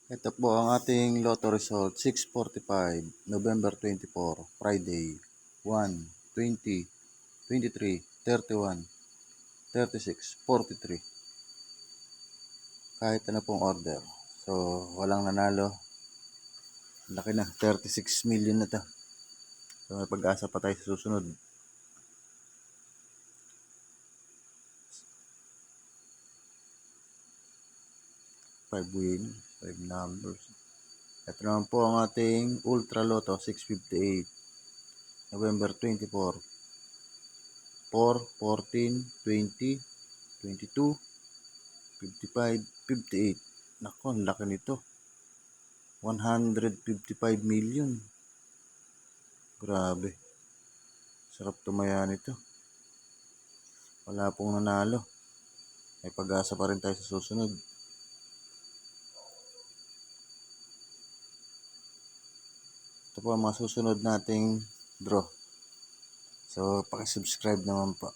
Ito po ang ating lotto result, 6:45, November 24, Friday, 1, 20, 23, 31, 36, 43. Kahit ano pong order. So, walang nanalo. Laki na, 36 million na to. So, may pag-asa pa tayo sa susunod. 5 win, 5 numbers. Ito naman po ang ating Ultra Lotto, 658, November 24, 4, 14, 20, 22, 55, 58. Nako, ang laki nito. 155 million. Grabe. Sarap tumaya nito. Wala pong nanalo. May pag-asa pa rin tayo sa susunod. Ito po ang mga susunod nating draw. So, pakisubscribe naman po.